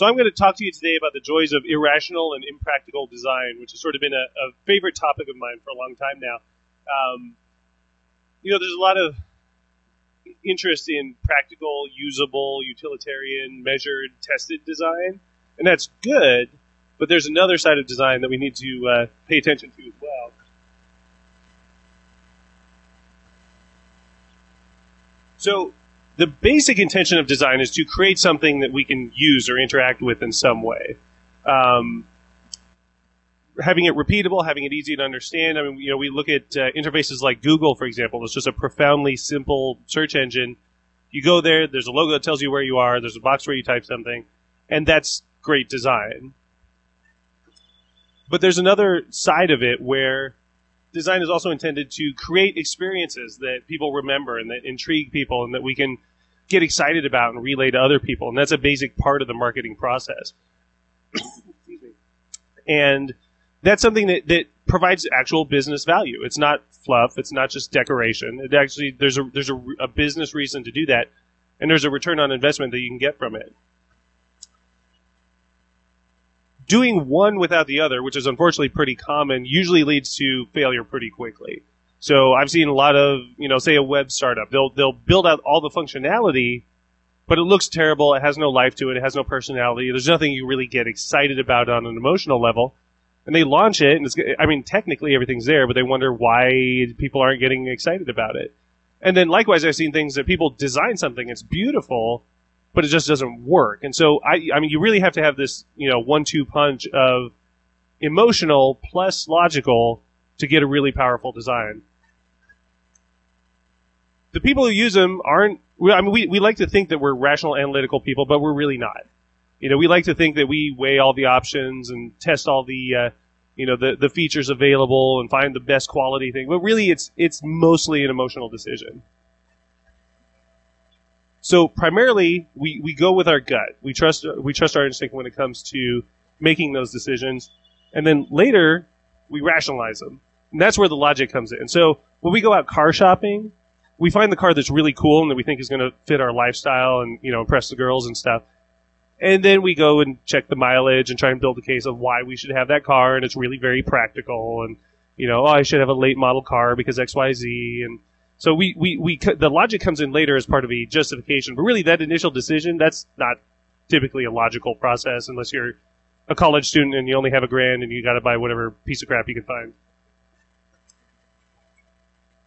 So I'm going to talk to you today about the joys of irrational and impractical design, which has sort of been a favorite topic of mine for a long time now. There's a lot of interest in practical, usable, utilitarian, measured, tested design, and that's good, but there's another side of design that we need to pay attention to as well. So the basic intention of design is to create something that we can use or interact with in some way. Having it repeatable, having it easy to understand. I mean, we look at interfaces like Google, for example. It's just a profoundly simple search engine. You go there, there's a logo that tells you where you are, there's a box where you type something, and that's great design. But there's another side of it where design is also intended to create experiences that people remember and that intrigue people and that we can get excited about and relay to other people. And that's a basic part of the marketing process. Excuse me. And that's something that provides actual business value. It's not fluff. It's not just decoration. It actually, there's a business reason to do that, and there's a return on investment that you can get from it. Doing one without the other, which is unfortunately pretty common, usually leads to failure pretty quickly. So I've seen a lot of, say a web startup. They'll build out all the functionality, but it looks terrible. It has no life to it. It has no personality. There's nothing you really get excited about on an emotional level. And they launch it, and technically everything's there, but they wonder why people aren't getting excited about it. And then likewise, I've seen things that people design something, it's beautiful, but it just doesn't work. And so, you really have to have this, 1-2 punch of emotional plus logical to get a really powerful design. The people who use them we like to think that we're rational, analytical people, but we're really not. We like to think that we weigh all the options and test all the, the features available and find the best quality thing. But really, it's mostly an emotional decision. So primarily, we go with our gut. We trust our instinct when it comes to making those decisions, and then later we rationalize them, and that's where the logic comes in. So when we go out car shopping, we find the car that's really cool and that we think is going to fit our lifestyle and impress the girls and stuff, and then we go and check the mileage and try and build a case of why we should have that car, and it's really very practical, and I should have a late model car because XYZ, and so the logic comes in later as part of a justification, but really that initial decision, that's not typically a logical process unless you're a college student and you only have $1,000 and you got to buy whatever piece of crap you can find.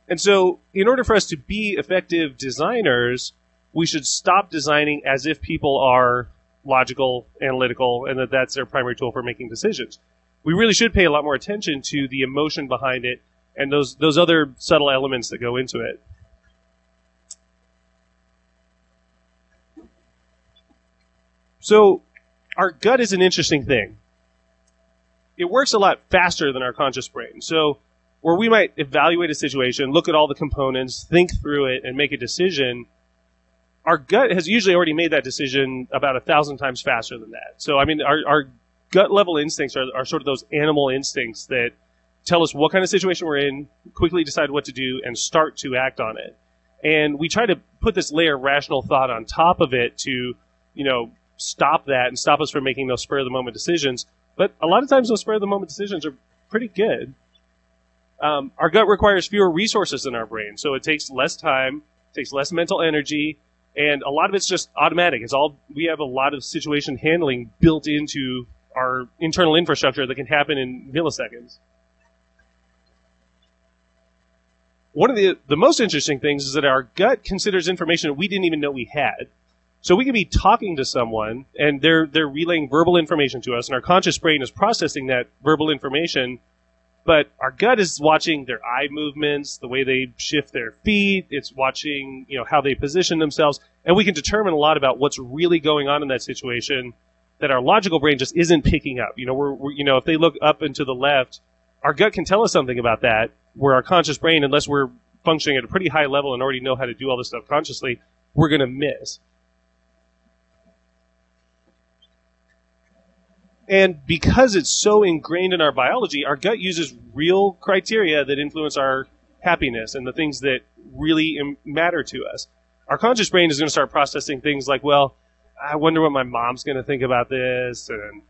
And so in order for us to be effective designers, we should stop designing as if people are logical, analytical, and that's their primary tool for making decisions. We really should pay a lot more attention to the emotion behind it and those other subtle elements that go into it. So our gut is an interesting thing. It works a lot faster than our conscious brain. So where we might evaluate a situation, look at all the components, think through it, and make a decision, our gut has usually already made that decision about 1,000 times faster than that. So, our gut level instincts are sort of those animal instincts that tell us what kind of situation we're in, quickly decide what to do, and start to act on it. And we try to put this layer of rational thought on top of it to, stop that and stop us from making those spur-of-the-moment decisions. But a lot of times those spur-of-the-moment decisions are pretty good. Our gut requires fewer resources than our brain, so it takes less time, takes less mental energy, and a lot of it's just automatic. We have a lot of situation handling built into our internal infrastructure that can happen in milliseconds. One of the most interesting things is that our gut considers information that we didn't even know we had. So we could be talking to someone, and they're relaying verbal information to us, and our conscious brain is processing that verbal information, but our gut is watching their eye movements, the way they shift their feet, it's watching how they position themselves, and we can determine a lot about what's really going on in that situation that our logical brain just isn't picking up. If they look up and to the left, our gut can tell us something about that, where our conscious brain, unless we're functioning at a pretty high level and already know how to do all this stuff consciously, we're going to miss. And because it's so ingrained in our biology, our gut uses real criteria that influence our happiness and the things that really matter to us. Our conscious brain is going to start processing things like, well, I wonder what my mom's going to think about this, and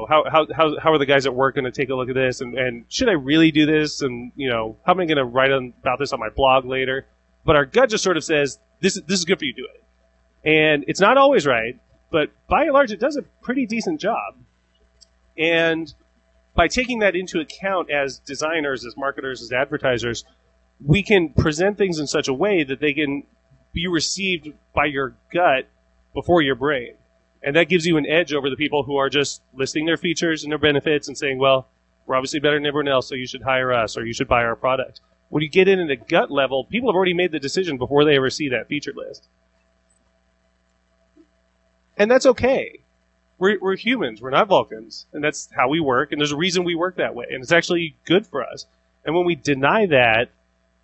how are the guys at work going to take a look at this, and should I really do this, and how am I going to write about this on my blog later? But our gut just sort of says this is good for you, do it. And it's not always right, but by and large it does a pretty decent job. And by taking that into account as designers, as marketers, as advertisers, we can present things in such a way that they can be received by your gut before your brain. And that gives you an edge over the people who are just listing their features and their benefits and saying, well, we're obviously better than everyone else, so you should hire us or you should buy our product. When you get in at a gut level, people have already made the decision before they ever see that feature list. And that's okay. We're humans. We're not Vulcans. And that's how we work. And there's a reason we work that way. And it's actually good for us. And when we deny that,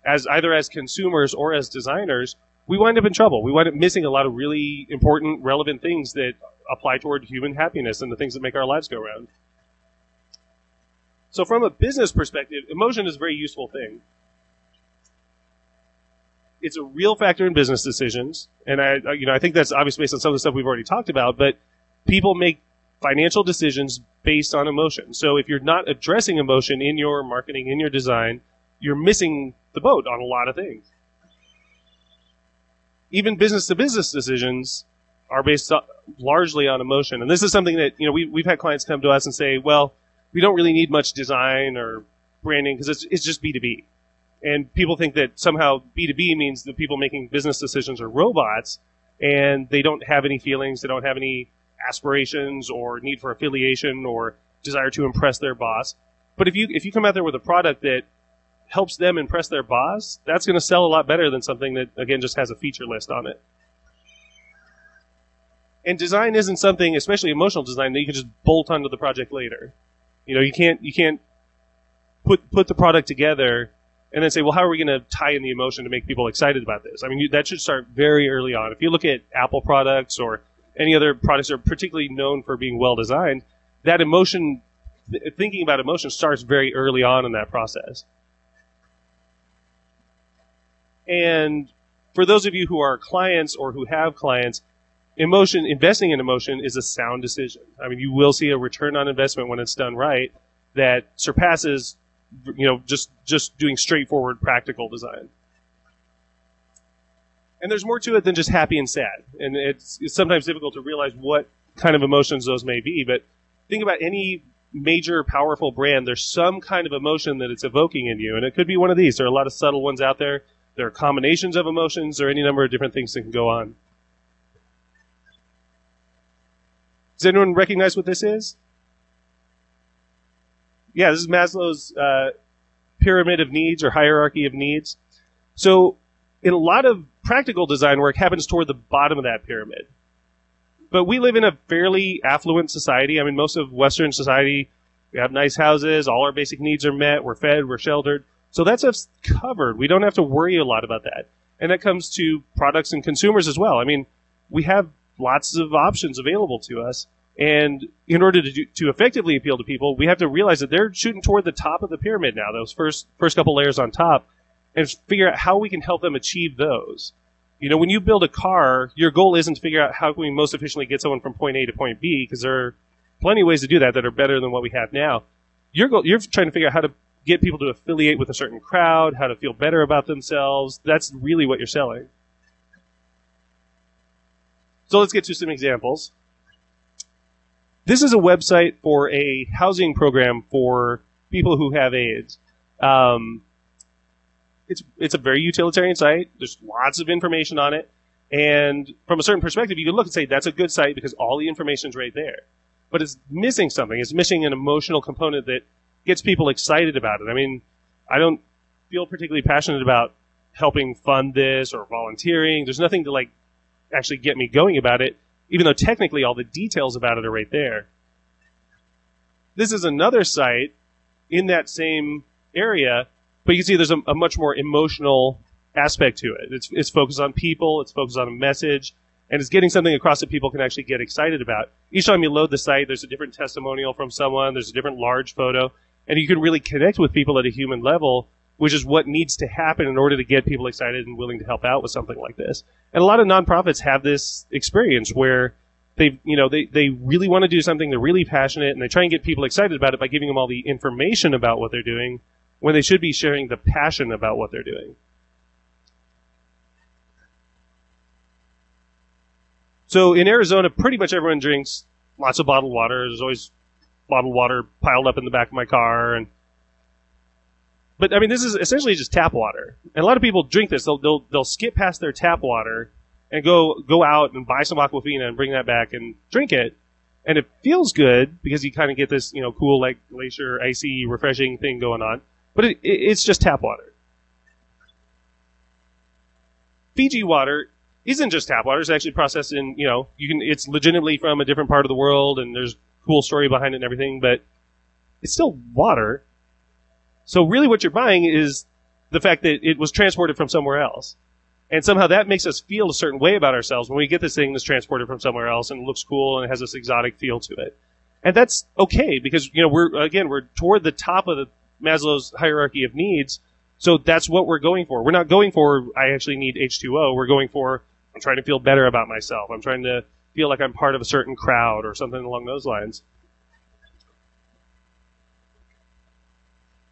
either as consumers or as designers, we wind up in trouble. We wind up missing a lot of really important, relevant things that apply toward human happiness and the things that make our lives go round. So from a business perspective, emotion is a very useful thing. It's a real factor in business decisions, and I think that's obviously based on some of the stuff we've already talked about, but people make financial decisions based on emotion. So if you're not addressing emotion in your marketing, in your design, you're missing the boat on a lot of things. Even business-to-business decisions are based largely on emotion. And this is something that we've had clients come to us and say, well, we don't really need much design or branding because it's just B2B. And people think that somehow B2B means that people making business decisions are robots, and they don't have any feelings, they don't have any aspirations or need for affiliation or desire to impress their boss. But if you come out there with a product that helps them impress their boss, that's going to sell a lot better than something that, again, just has a feature list on it. And design isn't something, especially emotional design, that you can just bolt onto the project later. You can't put the product together and then say, well, how are we going to tie in the emotion to make people excited about this? I mean, that should start very early on. If you look at Apple products or any other products that are particularly known for being well designed, that emotion, thinking about emotion, starts very early on in that process. And for those of you who are clients or who have clients, investing in emotion is a sound decision. I mean, you will see a return on investment when it's done right that surpasses just doing straightforward practical design. And there's more to it than just happy and sad. And it's sometimes difficult to realize what kind of emotions those may be. But think about any major, powerful brand. There's some kind of emotion that it's evoking in you. And it could be one of these. There are a lot of subtle ones out there. There are combinations of emotions or any number of different things that can go on. Does anyone recognize what this is? Yeah, this is Maslow's pyramid of needs or hierarchy of needs. So in a lot of practical design work happens toward the bottom of that pyramid. But we live in a fairly affluent society. I mean, most of Western society, we have nice houses, all our basic needs are met, we're fed, we're sheltered. So that stuff's covered. We don't have to worry a lot about that. And that comes to products and consumers as well. I mean, we have lots of options available to us. And in order to effectively appeal to people, we have to realize that they're shooting toward the top of the pyramid now, those first couple layers on top, and figure out how we can help them achieve those. When you build a car, your goal isn't to figure out how can we most efficiently get someone from point A to point B, because there are plenty of ways to do that are better than what we have now. You're trying to figure out how to get people to affiliate with a certain crowd, how to feel better about themselves. That's really what you're selling. So let's get to some examples. This is a website for a housing program for people who have AIDS. It's a very utilitarian site. There's lots of information on it. And from a certain perspective, you can look and say, that's a good site because all the information's right there. But it's missing something. It's missing an emotional component that gets people excited about it. I mean, I don't feel particularly passionate about helping fund this or volunteering. There's nothing to actually get me going about it, even though technically all the details about it are right there. This is another site in that same area, but you can see there's a much more emotional aspect to it. It's focused on people, it's focused on a message, and it's getting something across that people can actually get excited about. Each time you load the site, there's a different testimonial from someone, there's a different large photo, and you can really connect with people at a human level, which is what needs to happen in order to get people excited and willing to help out with something like this. And a lot of nonprofits have this experience where They really want to do something. They're really passionate, and they try and get people excited about it by giving them all the information about what they're doing, when they should be sharing the passion about what they're doing. So in Arizona, pretty much everyone drinks lots of bottled water. There's always bottled water piled up in the back of my car, but I mean, this is essentially just tap water. And a lot of people drink this. They'll skip past their tap water and go out and buy some Aquafina and bring that back and drink it. And it feels good because you kind of get this, cool, like glacier, icy, refreshing thing going on. But it's just tap water. Fiji water isn't just tap water. It's actually processed in, it's legitimately from a different part of the world, and there's a cool story behind it and everything, but it's still water. So really what you're buying is the fact that it was transported from somewhere else. And somehow that makes us feel a certain way about ourselves when we get this thing that's transported from somewhere else and it looks cool and it has this exotic feel to it. And that's okay because, we're toward the top of the Maslow's hierarchy of needs. So that's what we're going for. We're not going for, I actually need H2O. We're going for, I'm trying to feel better about myself. I'm trying to feel like I'm part of a certain crowd or something along those lines.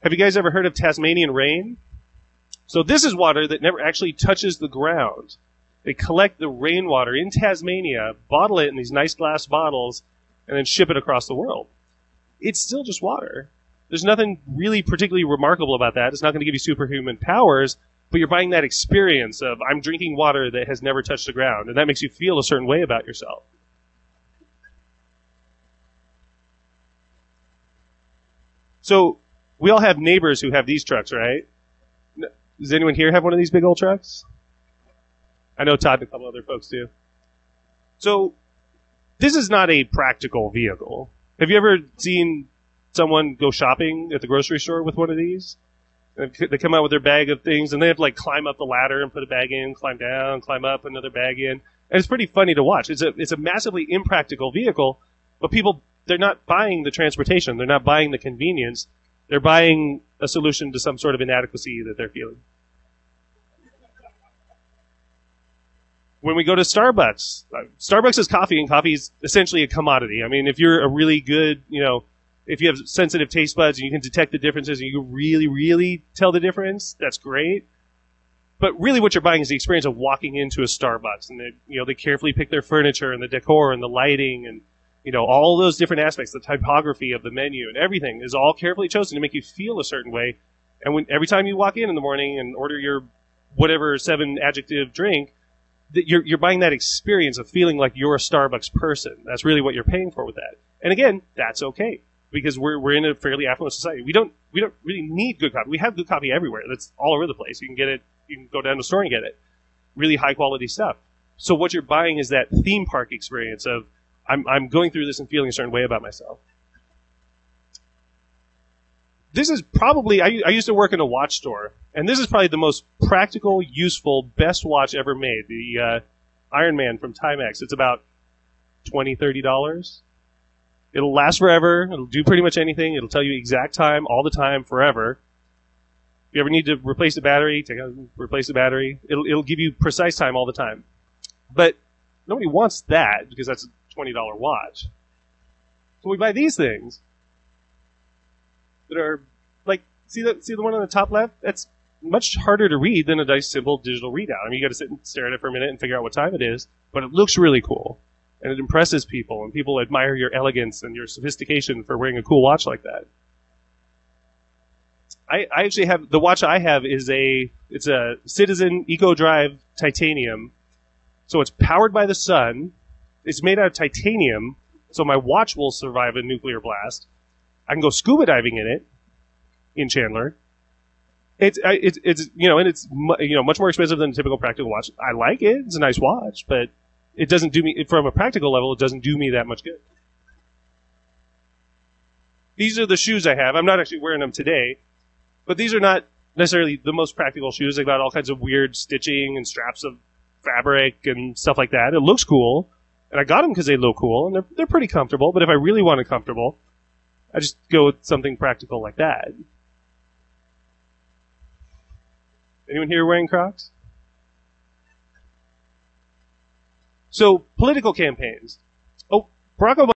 Have you guys ever heard of Tasmanian Rain? So this is water that never actually touches the ground. They collect the rainwater in Tasmania, bottle it in these nice glass bottles, and then ship it across the world. It's still just water. There's nothing really particularly remarkable about that. It's not going to give you superhuman powers, but you're buying that experience of, I'm drinking water that has never touched the ground, and that makes you feel a certain way about yourself. So we all have neighbors who have these trucks, right? Does anyone here have one of these big old trucks? I know Todd and a couple other folks do. So this is not a practical vehicle. Have you ever seen someone go shopping at the grocery store with one of these? They come out with their bag of things, and they have to climb up the ladder and put a bag in, climb down, climb up, another bag in. And it's pretty funny to watch. It's a massively impractical vehicle, but people, they're not buying the transportation. They're not buying the convenience. They're buying a solution to some sort of inadequacy that they're feeling. When we go to Starbucks, Starbucks is coffee, and coffee is essentially a commodity. I mean, if you're a really good, if you have sensitive taste buds and you can detect the differences and you can really, really tell the difference, that's great. But really what you're buying is the experience of walking into a Starbucks, and they carefully pick their furniture and the decor and the lighting and all those different aspects, the typography of the menu and everything is all carefully chosen to make you feel a certain way. And every time you walk in the morning and order your whatever 7 adjective drink, you're buying that experience of feeling like you're a Starbucks person. That's really what you're paying for with that. And again, that's okay because we're in a fairly affluent society. We don't really need good coffee. We have good coffee everywhere. That's all over the place. You can get it. You can go down to the store and get it. Really high quality stuff. So what you're buying is that theme park experience of I'm going through this and feeling a certain way about myself. This is probably, I used to work in a watch store, and this is probably the most practical, useful, best watch ever made, the Iron Man from Timex. It's about $20, $30. It'll last forever. It'll do pretty much anything. It'll tell you exact time, all the time, forever. If you ever need to replace the battery, take out, replace the battery. It'll give you precise time all the time. But nobody wants that because that's a $20 watch. So we buy these things that are like, see the one on the top left? That's much harder to read than a nice simple digital readout. I mean, you got to sit and stare at it for a minute and figure out what time it is, but it looks really cool and it impresses people, and people admire your elegance and your sophistication for wearing a cool watch like that. I actually have, the watch I have is it's a Citizen Eco Drive titanium. So it's powered by the sun. It's made out of titanium, so my watch will survive a nuclear blast. I can go scuba diving in it, in Chandler. It's and it's much more expensive than a typical practical watch. I like it. It's a nice watch, but it doesn't do me, from a practical level, it doesn't do me that much good. These are the shoes I have. I'm not actually wearing them today, but these are not necessarily the most practical shoes. They've got all kinds of weird stitching and straps of fabric and stuff like that. It looks cool, and I got them because they look cool, and they're pretty comfortable, but if I really want it comfortable, I just go with something practical like that. Anyone here wearing Crocs? So, political campaigns. Barack Obama